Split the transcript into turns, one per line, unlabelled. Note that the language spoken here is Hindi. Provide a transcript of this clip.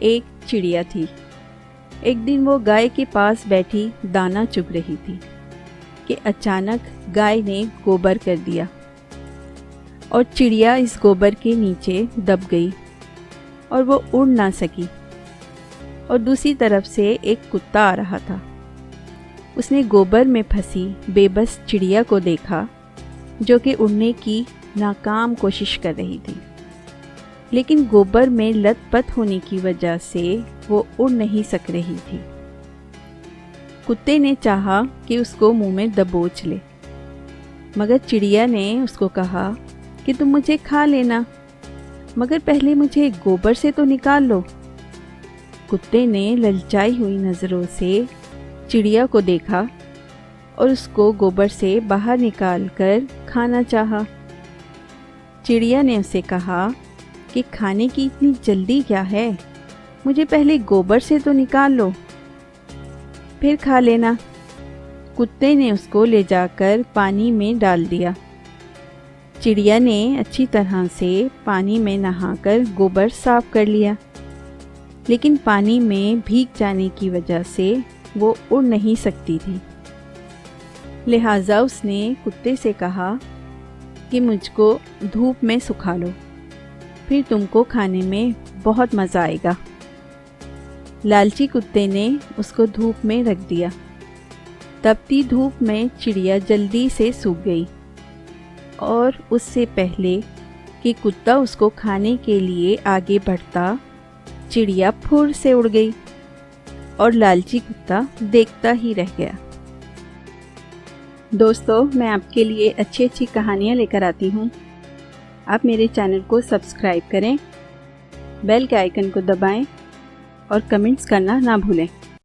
एक चिड़िया थी। एक दिन वो गाय के पास बैठी दाना चुग रही थी कि अचानक गाय ने गोबर कर दिया और चिड़िया इस गोबर के नीचे दब गई और वो उड़ ना सकी। और दूसरी तरफ से एक कुत्ता आ रहा था। उसने गोबर में फंसी बेबस चिड़िया को देखा जो कि उड़ने की नाकाम कोशिश कर रही थी, लेकिन गोबर में लथपथ होने की वजह से वो उड़ नहीं सक रही थी। कुत्ते ने चाहा कि उसको मुंह में दबोच ले, मगर चिड़िया ने उसको कहा कि तुम मुझे खा लेना, मगर पहले मुझे गोबर से तो निकाल लो। कुत्ते ने ललचाई हुई नज़रों से चिड़िया को देखा और उसको गोबर से बाहर निकालकर खाना चाहा। चिड़िया ने उसे कहा कि खाने की इतनी जल्दी क्या है, मुझे पहले गोबर से तो निकाल लो, फिर खा लेना। कुत्ते ने उसको ले जाकर पानी में डाल दिया। चिड़िया ने अच्छी तरह से पानी में नहाकर गोबर साफ कर लिया, लेकिन पानी में भीग जाने की वजह से वो उड़ नहीं सकती थी। लिहाजा उसने कुत्ते से कहा कि मुझको धूप में सुखा लो, फिर तुमको खाने में बहुत मज़ा आएगा। लालची कुत्ते ने उसको धूप में रख दिया। तपती धूप में चिड़िया जल्दी से सूख गई और उससे पहले कि कुत्ता उसको खाने के लिए आगे बढ़ता, चिड़िया फुर से उड़ गई और लालची कुत्ता देखता ही रह गया। दोस्तों, मैं आपके लिए अच्छी अच्छी कहानियाँ लेकर आती हूँ। आप मेरे चैनल को सब्सक्राइब करें, बेल के आइकन को दबाएं और कमेंट्स करना ना भूलें।